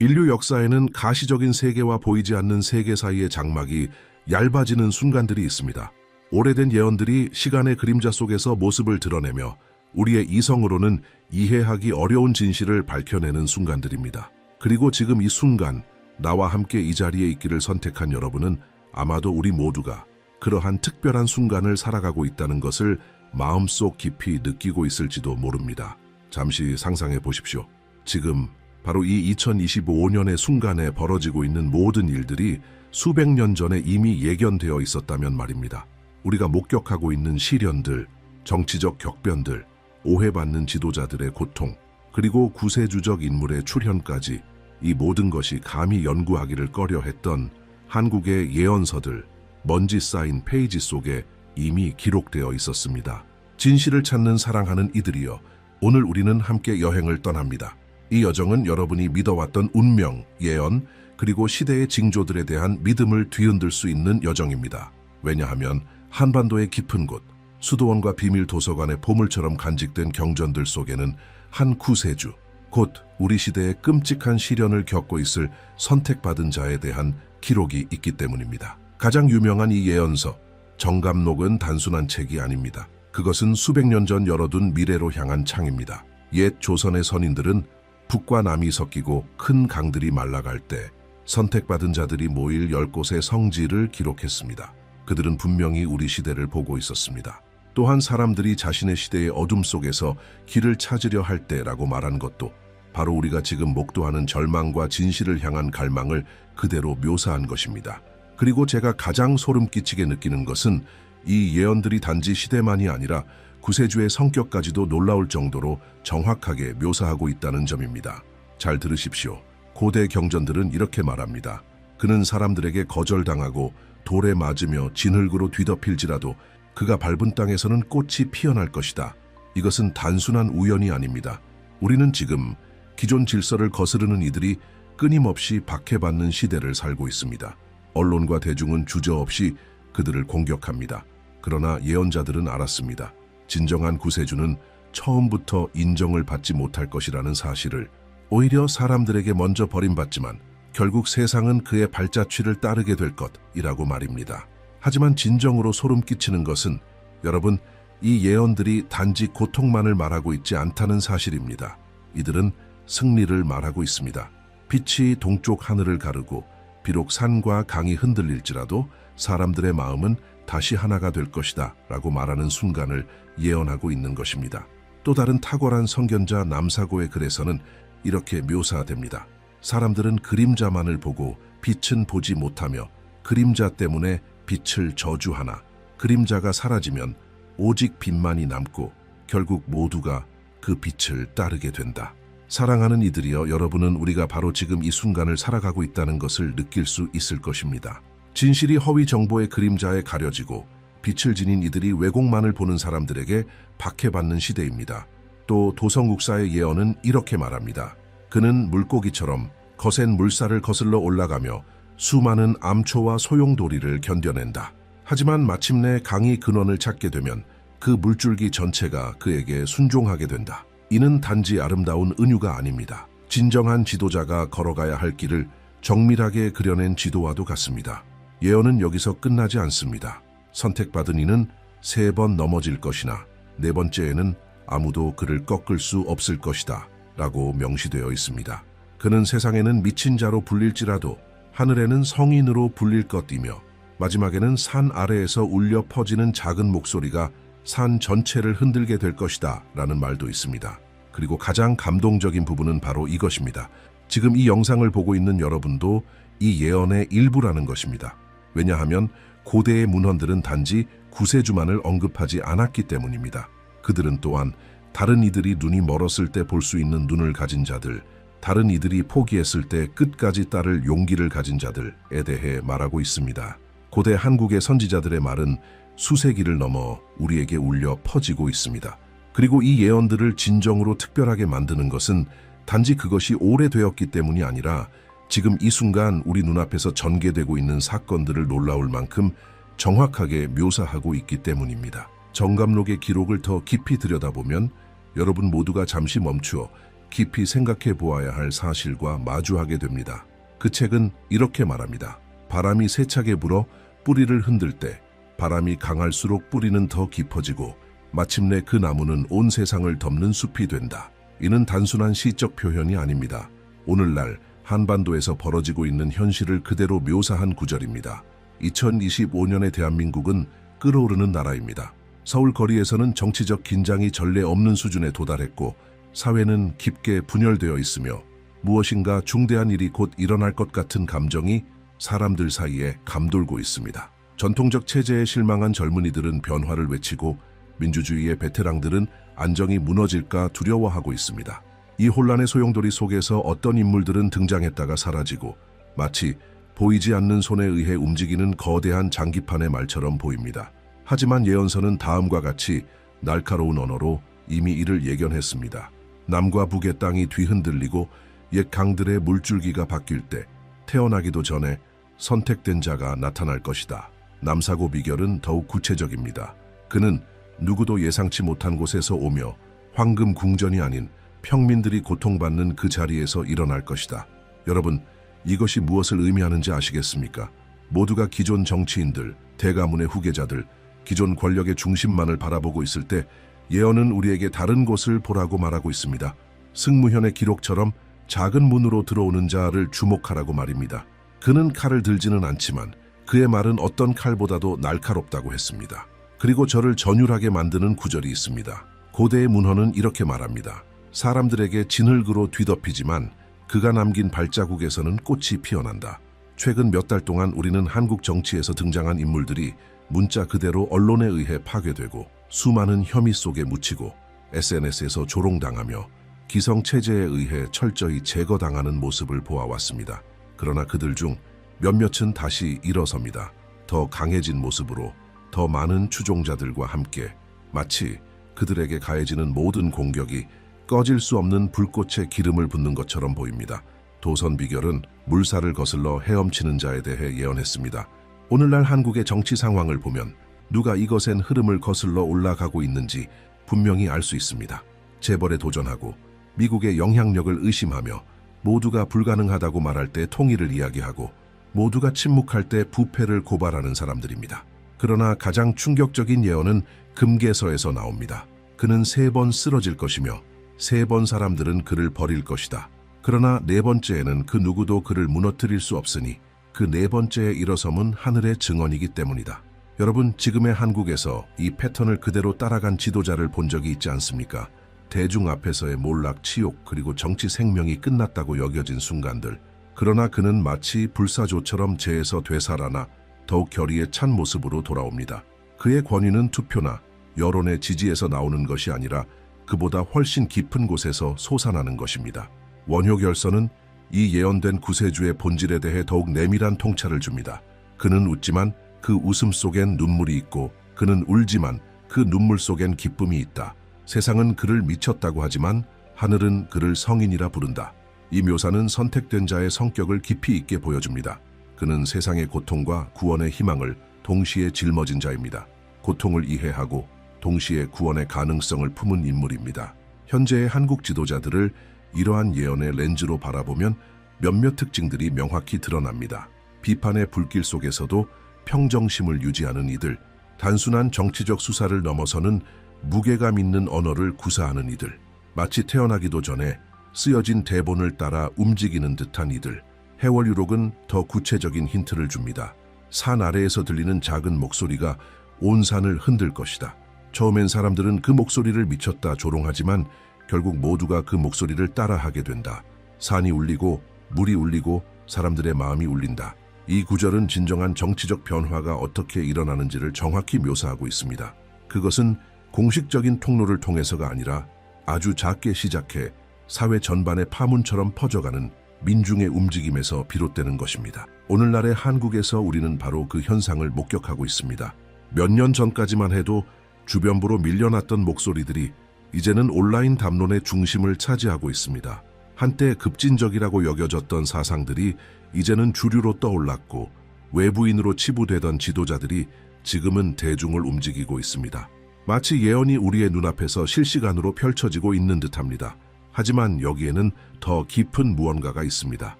인류 역사에는 가시적인 세계와 보이지 않는 세계 사이의 장막이 얇아지는 순간들이 있습니다. 오래된 예언들이 시간의 그림자 속에서 모습을 드러내며 우리의 이성으로는 이해하기 어려운 진실을 밝혀내는 순간들입니다. 그리고 지금 이 순간, 나와 함께 이 자리에 있기를 선택한 여러분은 아마도 우리 모두가 그러한 특별한 순간을 살아가고 있다는 것을 마음속 깊이 느끼고 있을지도 모릅니다. 잠시 상상해 보십시오. 지금 바로 이 2025년의 순간에 벌어지고 있는 모든 일들이 수백 년 전에 이미 예견되어 있었다면 말입니다. 우리가 목격하고 있는 시련들, 정치적 격변들, 오해받는 지도자들의 고통, 그리고 구세주적 인물의 출현까지 이 모든 것이 감히 연구하기를 꺼려했던 한국의 예언서들, 먼지 쌓인 페이지 속에 이미 기록되어 있었습니다. 진실을 찾는 사랑하는 이들이여, 오늘 우리는 함께 여행을 떠납니다. 이 여정은 여러분이 믿어왔던 운명, 예언, 그리고 시대의 징조들에 대한 믿음을 뒤흔들 수 있는 여정입니다. 왜냐하면 한반도의 깊은 곳, 수도원과 비밀 도서관의 보물처럼 간직된 경전들 속에는 한 구세주, 곧 우리 시대의 끔찍한 시련을 겪고 있을 선택받은 자에 대한 기록이 있기 때문입니다. 가장 유명한 이 예언서, 정감록은 단순한 책이 아닙니다. 그것은 수백 년 전 열어둔 미래로 향한 창입니다. 옛 조선의 선인들은 북과 남이 섞이고 큰 강들이 말라갈 때 선택받은 자들이 모일 10곳의 성지를 기록했습니다. 그들은 분명히 우리 시대를 보고 있었습니다. 또한 사람들이 자신의 시대의 어둠 속에서 길을 찾으려 할 때라고 말한 것도 바로 우리가 지금 목도하는 절망과 진실을 향한 갈망을 그대로 묘사한 것입니다. 그리고 제가 가장 소름 끼치게 느끼는 것은 이 예언들이 단지 시대만이 아니라 구세주의 성격까지도 놀라울 정도로 정확하게 묘사하고 있다는 점입니다. 잘 들으십시오. 고대 경전들은 이렇게 말합니다. 그는 사람들에게 거절당하고 돌에 맞으며 진흙으로 뒤덮일지라도 그가 밟은 땅에서는 꽃이 피어날 것이다. 이것은 단순한 우연이 아닙니다. 우리는 지금 기존 질서를 거스르는 이들이 끊임없이 박해받는 시대를 살고 있습니다. 언론과 대중은 주저없이 그들을 공격합니다. 그러나 예언자들은 알았습니다. 진정한 구세주는 처음부터 인정을 받지 못할 것이라는 사실을. 오히려 사람들에게 먼저 버림받지만 결국 세상은 그의 발자취를 따르게 될 것이라고 말입니다. 하지만 진정으로 소름 끼치는 것은 여러분, 이 예언들이 단지 고통만을 말하고 있지 않다는 사실입니다. 이들은 승리를 말하고 있습니다. 빛이 동쪽 하늘을 가르고 비록 산과 강이 흔들릴지라도 사람들의 마음은 다시 하나가 될 것이다 라고 말하는 순간을 예언하고 있는 것입니다. 또 다른 탁월한 선견자 남사고의 글에서는 이렇게 묘사됩니다. 사람들은 그림자만을 보고 빛은 보지 못하며 그림자 때문에 빛을 저주하나 그림자가 사라지면 오직 빛만이 남고 결국 모두가 그 빛을 따르게 된다. 사랑하는 이들이여, 여러분은 우리가 바로 지금 이 순간을 살아가고 있다는 것을 느낄 수 있을 것입니다. 진실이 허위 정보의 그림자에 가려지고 빛을 지닌 이들이 왜곡만을 보는 사람들에게 박해받는 시대입니다. 또 도성국사의 예언은 이렇게 말합니다. 그는 물고기처럼 거센 물살을 거슬러 올라가며 수많은 암초와 소용돌이를 견뎌낸다. 하지만 마침내 강이 근원을 찾게 되면 그 물줄기 전체가 그에게 순종하게 된다. 이는 단지 아름다운 은유가 아닙니다. 진정한 지도자가 걸어가야 할 길을 정밀하게 그려낸 지도와도 같습니다. 예언은 여기서 끝나지 않습니다. 선택받은 이는 3번 넘어질 것이나 4번째에는 아무도 그를 꺾을 수 없을 것이다 라고 명시되어 있습니다. 그는 세상에는 미친 자로 불릴지라도 하늘에는 성인으로 불릴 것이며 마지막에는 산 아래에서 울려 퍼지는 작은 목소리가 산 전체를 흔들게 될 것이다 라는 말도 있습니다. 그리고 가장 감동적인 부분은 바로 이것입니다. 지금 이 영상을 보고 있는 여러분도 이 예언의 일부라는 것입니다. 왜냐하면 고대의 문헌들은 단지 구세주만을 언급하지 않았기 때문입니다. 그들은 또한 다른 이들이 눈이 멀었을 때 볼 수 있는 눈을 가진 자들, 다른 이들이 포기했을 때 끝까지 따를 용기를 가진 자들에 대해 말하고 있습니다. 고대 한국의 선지자들의 말은 수세기를 넘어 우리에게 울려 퍼지고 있습니다. 그리고 이 예언들을 진정으로 특별하게 만드는 것은 단지 그것이 오래되었기 때문이 아니라 지금 이 순간 우리 눈앞에서 전개되고 있는 사건들을 놀라울 만큼 정확하게 묘사하고 있기 때문입니다. 정감록의 기록을 더 깊이 들여다보면 여러분 모두가 잠시 멈추어 깊이 생각해 보아야 할 사실과 마주하게 됩니다. 그 책은 이렇게 말합니다. 바람이 세차게 불어 뿌리를 흔들 때 바람이 강할수록 뿌리는 더 깊어지고 마침내 그 나무는 온 세상을 덮는 숲이 된다. 이는 단순한 시적 표현이 아닙니다. 오늘날 한반도에서 벌어지고 있는 현실을 그대로 묘사한 구절입니다. 2025년의 대한민국은 끓어오르는 나라입니다. 서울 거리에서는 정치적 긴장이 전례 없는 수준에 도달했고 사회는 깊게 분열되어 있으며 무엇인가 중대한 일이 곧 일어날 것 같은 감정이 사람들 사이에 감돌고 있습니다. 전통적 체제에 실망한 젊은이들은 변화를 외치고 민주주의의 베테랑들은 안정이 무너질까 두려워하고 있습니다. 이 혼란의 소용돌이 속에서 어떤 인물들은 등장했다가 사라지고 마치 보이지 않는 손에 의해 움직이는 거대한 장기판의 말처럼 보입니다. 하지만 예언서는 다음과 같이 날카로운 언어로 이미 이를 예견했습니다. 남과 북의 땅이 뒤흔들리고 옛 강들의 물줄기가 바뀔 때 태어나기도 전에 선택된 자가 나타날 것이다. 남사고 비결은 더욱 구체적입니다. 그는 누구도 예상치 못한 곳에서 오며 황금 궁전이 아닌 평민들이 고통받는 그 자리에서 일어날 것이다. 여러분, 이것이 무엇을 의미하는지 아시겠습니까? 모두가 기존 정치인들, 대가문의 후계자들, 기존 권력의 중심만을 바라보고 있을 때 예언은 우리에게 다른 곳을 보라고 말하고 있습니다. 승무현의 기록처럼 작은 문으로 들어오는 자를 주목하라고 말입니다. 그는 칼을 들지는 않지만 그의 말은 어떤 칼보다도 날카롭다고 했습니다. 그리고 저를 전율하게 만드는 구절이 있습니다. 고대의 문헌은 이렇게 말합니다. 사람들에게 진흙으로 뒤덮이지만 그가 남긴 발자국에서는 꽃이 피어난다. 최근 몇 달 동안 우리는 한국 정치에서 등장한 인물들이 문자 그대로 언론에 의해 파괴되고 수많은 혐의 속에 묻히고 SNS에서 조롱당하며 기성체제에 의해 철저히 제거당하는 모습을 보아왔습니다. 그러나 그들 중 몇몇은 다시 일어섭니다. 더 강해진 모습으로 더 많은 추종자들과 함께 마치 그들에게 가해지는 모든 공격이 꺼질 수 없는 불꽃에 기름을 붓는 것처럼 보입니다. 도선 비결은 물살을 거슬러 헤엄치는 자에 대해 예언했습니다. 오늘날 한국의 정치 상황을 보면 누가 이것엔 흐름을 거슬러 올라가고 있는지 분명히 알 수 있습니다. 재벌에 도전하고 미국의 영향력을 의심하며 모두가 불가능하다고 말할 때 통일을 이야기하고 모두가 침묵할 때 부패를 고발하는 사람들입니다. 그러나 가장 충격적인 예언은 금계서에서 나옵니다. 그는 3번 쓰러질 것이며 3번 사람들은 그를 버릴 것이다. 그러나 4번째에는 그 누구도 그를 무너뜨릴 수 없으니 그 4번째의 일어섬은 하늘의 증언이기 때문이다. 여러분, 지금의 한국에서 이 패턴을 그대로 따라간 지도자를 본 적이 있지 않습니까? 대중 앞에서의 몰락, 치욕, 그리고 정치 생명이 끝났다고 여겨진 순간들. 그러나 그는 마치 불사조처럼 재에서 되살아나 더욱 결의에 찬 모습으로 돌아옵니다. 그의 권위는 투표나 여론의 지지에서 나오는 것이 아니라 그보다 훨씬 깊은 곳에서 솟아나는 것입니다. 원효결서는 이 예언된 구세주의 본질에 대해 더욱 내밀한 통찰을 줍니다. 그는 웃지만 그 웃음 속엔 눈물이 있고 그는 울지만 그 눈물 속엔 기쁨이 있다. 세상은 그를 미쳤다고 하지만 하늘은 그를 성인이라 부른다. 이 묘사는 선택된 자의 성격을 깊이 있게 보여줍니다. 그는 세상의 고통과 구원의 희망을 동시에 짊어진 자입니다. 고통을 이해하고 동시에 구원의 가능성을 품은 인물입니다. 현재의 한국 지도자들을 이러한 예언의 렌즈로 바라보면 몇몇 특징들이 명확히 드러납니다. 비판의 불길 속에서도 평정심을 유지하는 이들, 단순한 정치적 수사를 넘어서는 무게감 있는 언어를 구사하는 이들, 마치 태어나기도 전에 쓰여진 대본을 따라 움직이는 듯한 이들. 해월유록은 더 구체적인 힌트를 줍니다. 산 아래에서 들리는 작은 목소리가 온 산을 흔들 것이다. 처음엔 사람들은 그 목소리를 미쳤다 조롱하지만 결국 모두가 그 목소리를 따라하게 된다. 산이 울리고 물이 울리고 사람들의 마음이 울린다. 이 구절은 진정한 정치적 변화가 어떻게 일어나는지를 정확히 묘사하고 있습니다. 그것은 공식적인 통로를 통해서가 아니라 아주 작게 시작해 사회 전반의 파문처럼 퍼져가는 민중의 움직임에서 비롯되는 것입니다. 오늘날의 한국에서 우리는 바로 그 현상을 목격하고 있습니다. 몇 년 전까지만 해도 주변부로 밀려났던 목소리들이 이제는 온라인 담론의 중심을 차지하고 있습니다. 한때 급진적이라고 여겨졌던 사상들이 이제는 주류로 떠올랐고 외부인으로 치부되던 지도자들이 지금은 대중을 움직이고 있습니다. 마치 예언이 우리의 눈앞에서 실시간으로 펼쳐지고 있는 듯합니다. 하지만 여기에는 더 깊은 무언가가 있습니다.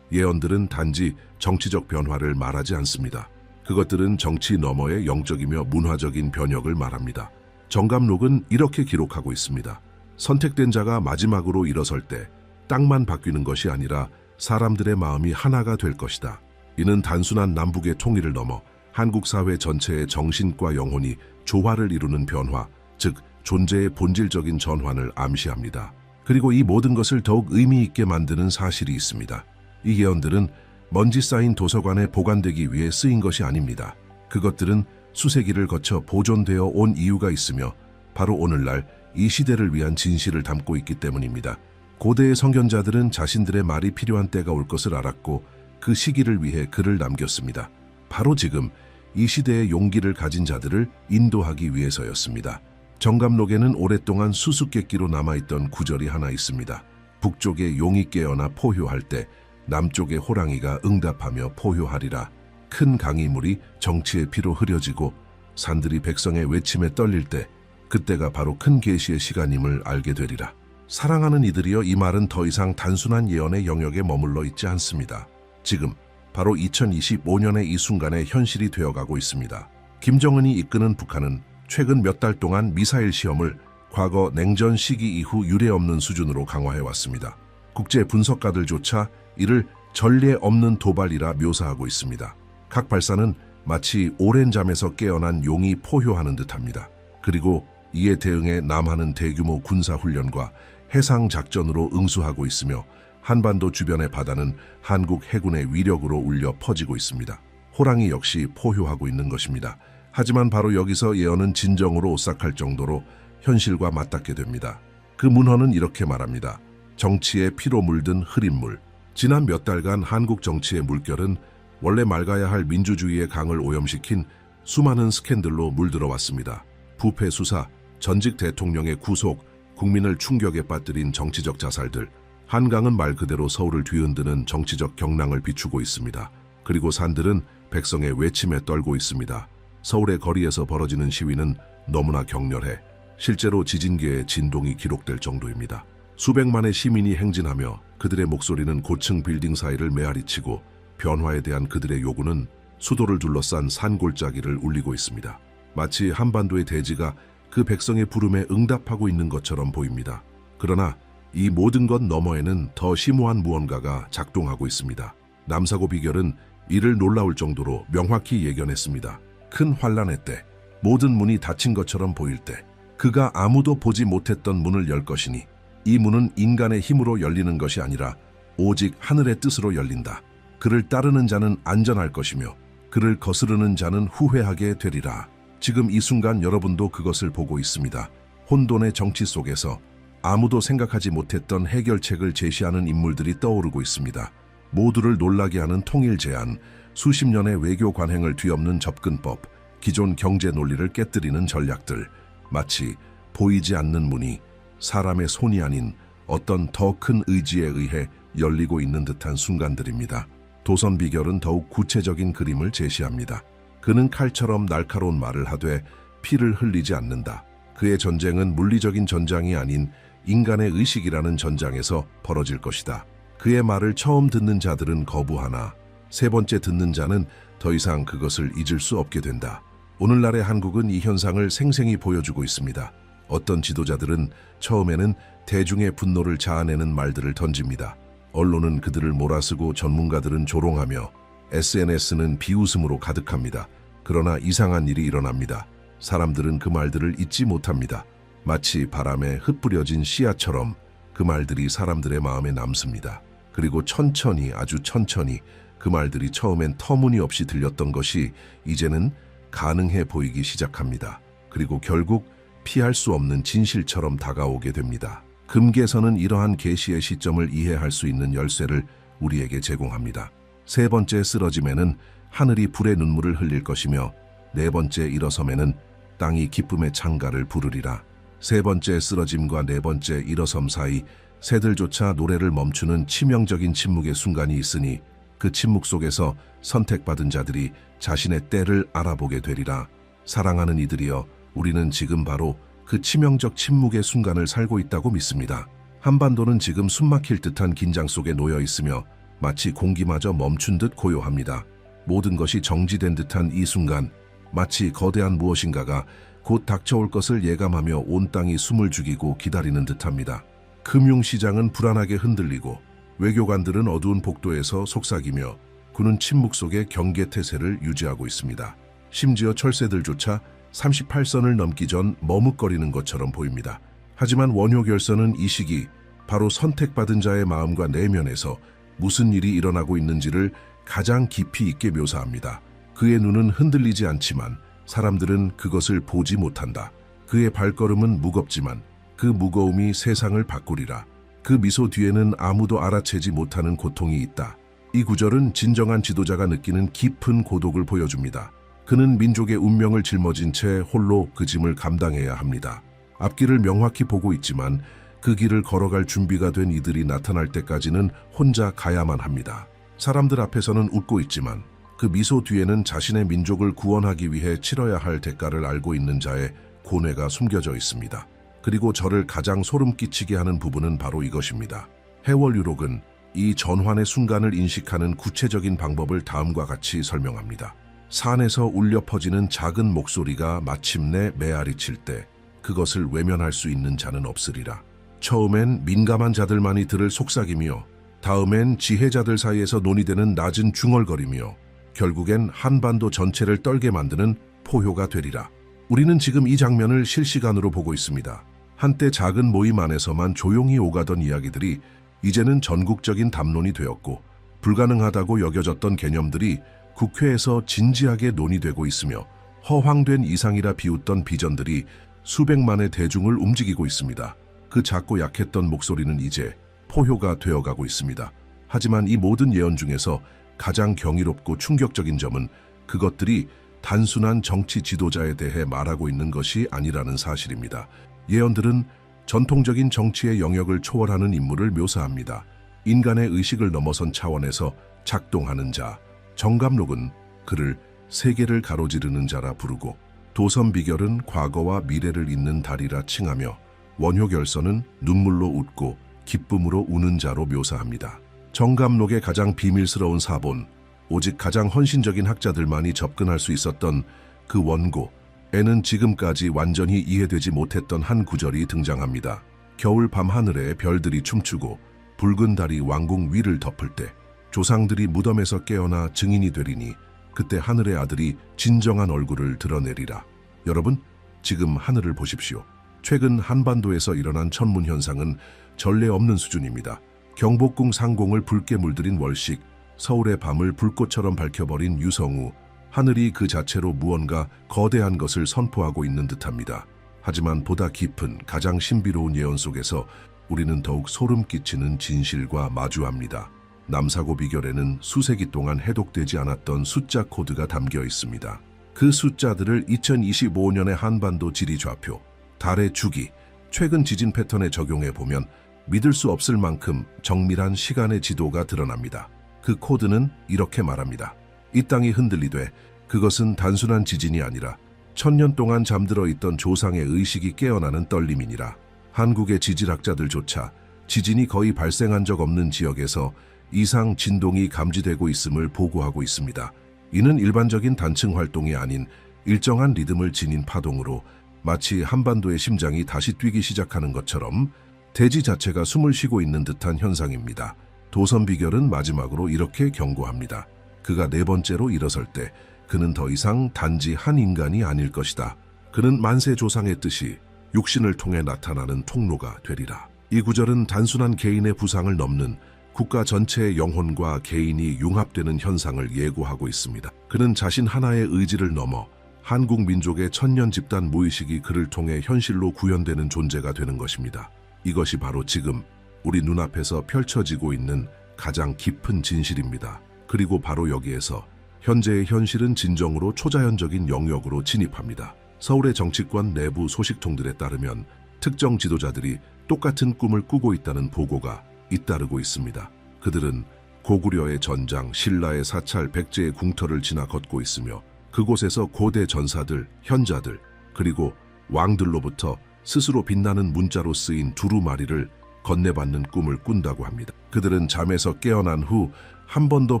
예언들은 단지 정치적 변화를 말하지 않습니다. 그것들은 정치 너머의 영적이며 문화적인 변혁을 말합니다. 정감록은 이렇게 기록하고 있습니다. 선택된 자가 마지막으로 일어설 때 땅만 바뀌는 것이 아니라 사람들의 마음이 하나가 될 것이다. 이는 단순한 남북의 통일을 넘어 한국 사회 전체의 정신과 영혼이 조화를 이루는 변화, 즉 존재의 본질적인 전환을 암시합니다. 그리고 이 모든 것을 더욱 의미 있게 만드는 사실이 있습니다. 이 예언들은 먼지 쌓인 도서관에 보관되기 위해 쓰인 것이 아닙니다. 그것들은 수세기를 거쳐 보존되어 온 이유가 있으며 바로 오늘날 이 시대를 위한 진실을 담고 있기 때문입니다. 고대의 선견자들은 자신들의 말이 필요한 때가 올 것을 알았고 그 시기를 위해 글을 남겼습니다. 바로 지금 이 시대의 용기를 가진 자들을 인도하기 위해서였습니다. 정감록에는 오랫동안 수수께끼로 남아있던 구절이 하나 있습니다. 북쪽의 용이 깨어나 포효할 때 남쪽의 호랑이가 응답하며 포효하리라. 큰 강이물이 정치의 피로 흐려지고 산들이 백성의 외침에 떨릴 때 그때가 바로 큰 계시의 시간임을 알게 되리라. 사랑하는 이들이여, 이 말은 더 이상 단순한 예언의 영역에 머물러 있지 않습니다. 지금 바로 2025년의 이 순간에 현실이 되어가고 있습니다. 김정은이 이끄는 북한은 최근 몇 달 동안 미사일 시험을 과거 냉전 시기 이후 유례없는 수준으로 강화해왔습니다. 국제 분석가들조차 이를 전례 없는 도발이라 묘사하고 있습니다. 각 발사는 마치 오랜 잠에서 깨어난 용이 포효하는 듯합니다. 그리고 이에 대응해 남한은 대규모 군사훈련과 해상작전으로 응수하고 있으며 한반도 주변의 바다는 한국 해군의 위력으로 울려 퍼지고 있습니다. 호랑이 역시 포효하고 있는 것입니다. 하지만 바로 여기서 예언은 진정으로 오싹할 정도로 현실과 맞닿게 됩니다. 그 문헌은 이렇게 말합니다. 정치에 피로 물든 흐린 물. 지난 몇 달간 한국 정치의 물결은 원래 맑아야 할 민주주의의 강을 오염시킨 수많은 스캔들로 물들어왔습니다. 부패 수사, 전직 대통령의 구속, 국민을 충격에 빠뜨린 정치적 자살들, 한강은 말 그대로 서울을 뒤흔드는 정치적 경랑을 비추고 있습니다. 그리고 산들은 백성의 외침에 떨고 있습니다. 서울의 거리에서 벌어지는 시위는 너무나 격렬해 실제로 지진계의 진동이 기록될 정도입니다. 수백만의 시민이 행진하며 그들의 목소리는 고층 빌딩 사이를 메아리치고 변화에 대한 그들의 요구는 수도를 둘러싼 산골짜기를 울리고 있습니다. 마치 한반도의 대지가 그 백성의 부름에 응답하고 있는 것처럼 보입니다. 그러나 이 모든 것 너머에는 더 심오한 무언가가 작동하고 있습니다. 남사고 비결은 이를 놀라울 정도로 명확히 예견했습니다. 큰 환란의 때, 모든 문이 닫힌 것처럼 보일 때 그가 아무도 보지 못했던 문을 열 것이니 이 문은 인간의 힘으로 열리는 것이 아니라 오직 하늘의 뜻으로 열린다. 그를 따르는 자는 안전할 것이며 그를 거스르는 자는 후회하게 되리라. 지금 이 순간 여러분도 그것을 보고 있습니다. 혼돈의 정치 속에서 아무도 생각하지 못했던 해결책을 제시하는 인물들이 떠오르고 있습니다. 모두를 놀라게 하는 통일 제안, 수십 년의 외교 관행을 뒤엎는 접근법, 기존 경제 논리를 깨뜨리는 전략들, 마치 보이지 않는 문이 사람의 손이 아닌 어떤 더 큰 의지에 의해 열리고 있는 듯한 순간들입니다. 도선 비결은 더욱 구체적인 그림을 제시합니다. 그는 칼처럼 날카로운 말을 하되 피를 흘리지 않는다. 그의 전쟁은 물리적인 전장이 아닌 인간의 의식이라는 전장에서 벌어질 것이다. 그의 말을 처음 듣는 자들은 거부하나 세 번째 듣는 자는 더 이상 그것을 잊을 수 없게 된다. 오늘날의 한국은 이 현상을 생생히 보여주고 있습니다. 어떤 지도자들은 처음에는 대중의 분노를 자아내는 말들을 던집니다. 언론은 그들을 몰아쓰고 전문가들은 조롱하며 SNS는 비웃음으로 가득합니다. 그러나 이상한 일이 일어납니다. 사람들은 그 말들을 잊지 못합니다. 마치 바람에 흩뿌려진 씨앗처럼 그 말들이 사람들의 마음에 남습니다. 그리고 천천히, 아주 천천히 그 말들이 처음엔 터무니없이 들렸던 것이 이제는 가능해 보이기 시작합니다. 그리고 결국 피할 수 없는 진실처럼 다가오게 됩니다. 금계선은 이러한 계시의 시점을 이해할 수 있는 열쇠를 우리에게 제공합니다. 세 번째 쓰러짐에는 하늘이 불의 눈물을 흘릴 것이며 네 번째 일어섬에는 땅이 기쁨의 창가를 부르리라. 세 번째 쓰러짐과 네 번째 일어섬 사이 새들조차 노래를 멈추는 치명적인 침묵의 순간이 있으니 그 침묵 속에서 선택받은 자들이 자신의 때를 알아보게 되리라. 사랑하는 이들이여, 우리는 지금 바로 그 치명적 침묵의 순간을 살고 있다고 믿습니다. 한반도는 지금 숨막힐 듯한 긴장 속에 놓여 있으며 마치 공기마저 멈춘 듯 고요합니다. 모든 것이 정지된 듯한 이 순간, 마치 거대한 무엇인가가 곧 닥쳐올 것을 예감하며 온 땅이 숨을 죽이고 기다리는 듯합니다. 금융시장은 불안하게 흔들리고 외교관들은 어두운 복도에서 속삭이며 군은 침묵 속에 경계태세를 유지하고 있습니다. 심지어 철새들조차 38선을 넘기 전 머뭇거리는 것처럼 보입니다. 하지만 원효 결선은 이 시기 바로 선택받은 자의 마음과 내면에서 무슨 일이 일어나고 있는지를 가장 깊이 있게 묘사합니다. 그의 눈은 흔들리지 않지만 사람들은 그것을 보지 못한다. 그의 발걸음은 무겁지만 그 무거움이 세상을 바꾸리라. 그 미소 뒤에는 아무도 알아채지 못하는 고통이 있다. 이 구절은 진정한 지도자가 느끼는 깊은 고독을 보여줍니다. 그는 민족의 운명을 짊어진 채 홀로 그 짐을 감당해야 합니다. 앞길을 명확히 보고 있지만 그 길을 걸어갈 준비가 된 이들이 나타날 때까지는 혼자 가야만 합니다. 사람들 앞에서는 웃고 있지만 그 미소 뒤에는 자신의 민족을 구원하기 위해 치러야 할 대가를 알고 있는 자의 고뇌가 숨겨져 있습니다. 그리고 저를 가장 소름 끼치게 하는 부분은 바로 이것입니다. 해월 유록은 이 전환의 순간을 인식하는 구체적인 방법을 다음과 같이 설명합니다. 산에서 울려 퍼지는 작은 목소리가 마침내 메아리 칠 때 그것을 외면할 수 있는 자는 없으리라. 처음엔 민감한 자들만이 들을 속삭이며 다음엔 지혜자들 사이에서 논의되는 낮은 중얼거리며 결국엔 한반도 전체를 떨게 만드는 포효가 되리라. 우리는 지금 이 장면을 실시간으로 보고 있습니다. 한때 작은 모임 안에서만 조용히 오가던 이야기들이 이제는 전국적인 담론이 되었고 불가능하다고 여겨졌던 개념들이 국회에서 진지하게 논의되고 있으며 허황된 이상이라 비웃던 비전들이 수백만의 대중을 움직이고 있습니다. 그 작고 약했던 목소리는 이제 포효가 되어가고 있습니다. 하지만 이 모든 예언 중에서 가장 경이롭고 충격적인 점은 그것들이 단순한 정치 지도자에 대해 말하고 있는 것이 아니라는 사실입니다. 예언들은 전통적인 정치의 영역을 초월하는 인물을 묘사합니다. 인간의 의식을 넘어선 차원에서 작동하는 자. 정감록은 그를 세계를 가로지르는 자라 부르고 도선비결은 과거와 미래를 잇는 달이라 칭하며 원효결선은 눈물로 웃고 기쁨으로 우는 자로 묘사합니다. 정감록의 가장 비밀스러운 사본, 오직 가장 헌신적인 학자들만이 접근할 수 있었던 그 원고에는 지금까지 완전히 이해되지 못했던 한 구절이 등장합니다. 겨울 밤 하늘에 별들이 춤추고 붉은 달이 왕궁 위를 덮을 때 조상들이 무덤에서 깨어나 증인이 되리니 그때 하늘의 아들이 진정한 얼굴을 드러내리라. 여러분, 지금 하늘을 보십시오. 최근 한반도에서 일어난 천문 현상은 전례 없는 수준입니다. 경복궁 상공을 붉게 물들인 월식, 서울의 밤을 불꽃처럼 밝혀버린 유성우, 하늘이 그 자체로 무언가 거대한 것을 선포하고 있는 듯합니다. 하지만 보다 깊은 가장 신비로운 예언 속에서 우리는 더욱 소름 끼치는 진실과 마주합니다. 남사고 비결에는 수세기 동안 해독되지 않았던 숫자 코드가 담겨 있습니다. 그 숫자들을 2025년의 한반도 지리 좌표, 달의 주기, 최근 지진 패턴에 적용해 보면 믿을 수 없을 만큼 정밀한 시간의 지도가 드러납니다. 그 코드는 이렇게 말합니다. 이 땅이 흔들리되 그것은 단순한 지진이 아니라 1000년 동안 잠들어 있던 조상의 의식이 깨어나는 떨림이니라. 한국의 지질학자들조차 지진이 거의 발생한 적 없는 지역에서 이상 진동이 감지되고 있음을 보고하고 있습니다. 이는 일반적인 단층 활동이 아닌 일정한 리듬을 지닌 파동으로 마치 한반도의 심장이 다시 뛰기 시작하는 것처럼 대지 자체가 숨을 쉬고 있는 듯한 현상입니다. 도선비결은 마지막으로 이렇게 경고합니다. 그가 네 번째로 일어설 때 그는 더 이상 단지 한 인간이 아닐 것이다. 그는 만세 조상의 뜻이 육신을 통해 나타나는 통로가 되리라. 이 구절은 단순한 개인의 부상을 넘는 국가 전체의 영혼과 개인이 융합되는 현상을 예고하고 있습니다. 그는 자신 하나의 의지를 넘어 한국 민족의 천년 집단 무의식이 그를 통해 현실로 구현되는 존재가 되는 것입니다. 이것이 바로 지금 우리 눈앞에서 펼쳐지고 있는 가장 깊은 진실입니다. 그리고 바로 여기에서 현재의 현실은 진정으로 초자연적인 영역으로 진입합니다. 서울의 정치권 내부 소식통들에 따르면 특정 지도자들이 똑같은 꿈을 꾸고 있다는 보고가 잇따르고 있습니다. 그들은 고구려의 전장, 신라의 사찰, 백제의 궁터를 지나 걷고 있으며 그곳에서 고대 전사들, 현자들, 그리고 왕들로부터 스스로 빛나는 문자로 쓰인 두루마리를 건네받는 꿈을 꾼다고 합니다. 그들은 잠에서 깨어난 후 한 번도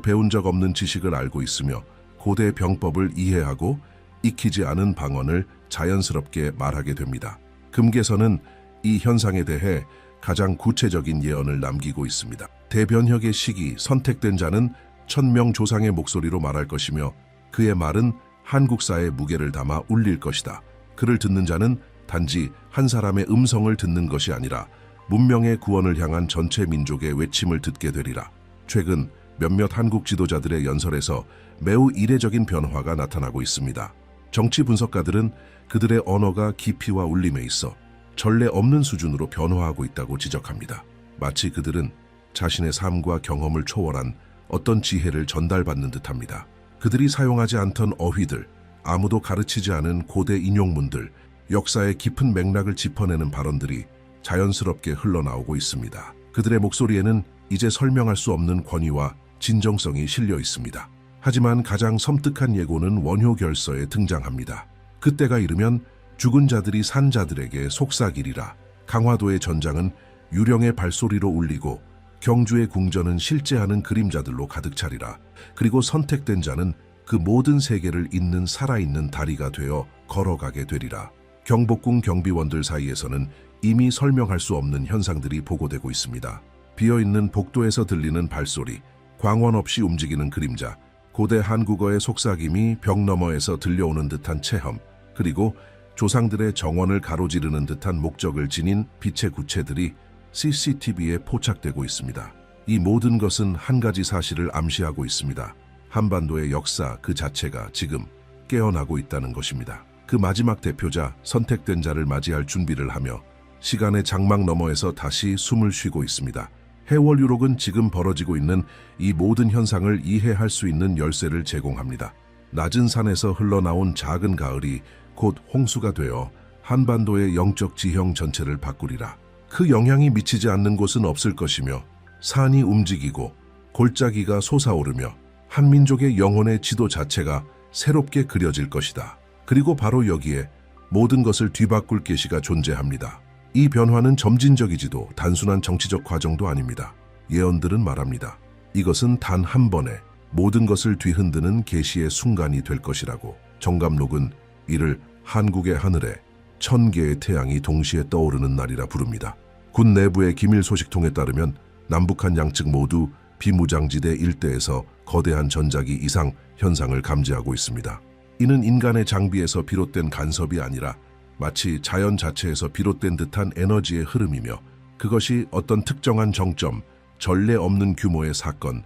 배운 적 없는 지식을 알고 있으며 고대 병법을 이해하고 익히지 않은 방언을 자연스럽게 말하게 됩니다. 금계서는 이 현상에 대해 가장 구체적인 예언을 남기고 있습니다. 대변혁의 시기 선택된 자는 1000명 조상의 목소리로 말할 것이며 그의 말은 한국사의 무게를 담아 울릴 것이다. 그를 듣는 자는 단지 한 사람의 음성을 듣는 것이 아니라 문명의 구원을 향한 전체 민족의 외침을 듣게 되리라. 최근 몇몇 한국 지도자들의 연설에서 매우 이례적인 변화가 나타나고 있습니다. 정치 분석가들은 그들의 언어가 깊이와 울림에 있어 전례 없는 수준으로 변화하고 있다고 지적합니다. 마치 그들은 자신의 삶과 경험을 초월한 어떤 지혜를 전달받는 듯합니다. 그들이 사용하지 않던 어휘들, 아무도 가르치지 않은 고대 인용문들, 역사의 깊은 맥락을 짚어내는 발언들이 자연스럽게 흘러나오고 있습니다. 그들의 목소리에는 이제 설명할 수 없는 권위와 진정성이 실려 있습니다. 하지만 가장 섬뜩한 예고는 원효결서에 등장합니다. 그때가 이르면 죽은 자들이 산 자들에게 속삭이리라. 강화도의 전장은 유령의 발소리로 울리고 경주의 궁전은 실제하는 그림자들로 가득 차리라. 그리고 선택된 자는 그 모든 세계를 잇는 살아있는 다리가 되어 걸어가게 되리라. 경복궁 경비원들 사이에서는 이미 설명할 수 없는 현상들이 보고되고 있습니다. 비어있는 복도에서 들리는 발소리, 광원 없이 움직이는 그림자, 고대 한국어의 속삭임이 벽 너머에서 들려오는 듯한 체험, 그리고 조상들의 정원을 가로지르는 듯한 목적을 지닌 빛의 구체들이 CCTV에 포착되고 있습니다. 이 모든 것은 한 가지 사실을 암시하고 있습니다. 한반도의 역사 그 자체가 지금 깨어나고 있다는 것입니다. 그 마지막 대표자 선택된 자를 맞이할 준비를 하며 시간의 장막 너머에서 다시 숨을 쉬고 있습니다. 해월 유록은 지금 벌어지고 있는 이 모든 현상을 이해할 수 있는 열쇠를 제공합니다. 낮은 산에서 흘러나온 작은 가을이 곧 홍수가 되어 한반도의 영적 지형 전체를 바꾸리라. 그 영향이 미치지 않는 곳은 없을 것이며 산이 움직이고 골짜기가 솟아오르며 한민족의 영혼의 지도 자체가 새롭게 그려질 것이다. 그리고 바로 여기에 모든 것을 뒤바꿀 계시가 존재합니다. 이 변화는 점진적이지도 단순한 정치적 과정도 아닙니다. 예언들은 말합니다. 이것은 단 한 번에 모든 것을 뒤흔드는 계시의 순간이 될 것이라고. 정감록은 이를 한국의 하늘에 1000개의 태양이 동시에 떠오르는 날이라 부릅니다. 군 내부의 기밀 소식통에 따르면 남북한 양측 모두 비무장지대 일대에서 거대한 전자기 이상 현상을 감지하고 있습니다. 이는 인간의 장비에서 비롯된 간섭이 아니라 마치 자연 자체에서 비롯된 듯한 에너지의 흐름이며 그것이 어떤 특정한 정점, 전례 없는 규모의 사건을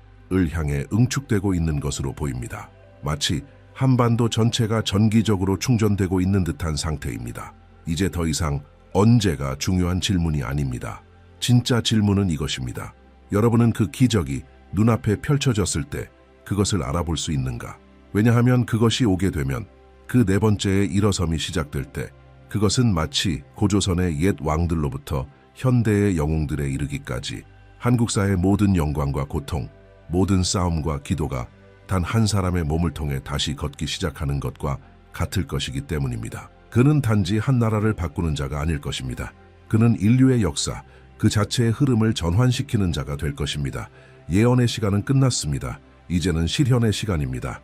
향해 응축되고 있는 것으로 보입니다. 마치 한반도 전체가 전기적으로 충전되고 있는 듯한 상태입니다. 이제 더 이상 언제가 중요한 질문이 아닙니다. 진짜 질문은 이것입니다. 여러분은 그 기적이 눈앞에 펼쳐졌을 때 그것을 알아볼 수 있는가? 왜냐하면 그것이 오게 되면 그 네 번째의 일어섬이 시작될 때 그것은 마치 고조선의 옛 왕들로부터 현대의 영웅들에 이르기까지 한국사의 모든 영광과 고통, 모든 싸움과 기도가 단 한 사람의 몸을 통해 다시 걷기 시작하는 것과 같을 것이기 때문입니다. 그는 단지 한 나라를 바꾸는 자가 아닐 것입니다. 그는 인류의 역사, 그 자체의 흐름을 전환시키는 자가 될 것입니다. 예언의 시간은 끝났습니다. 이제는 실현의 시간입니다.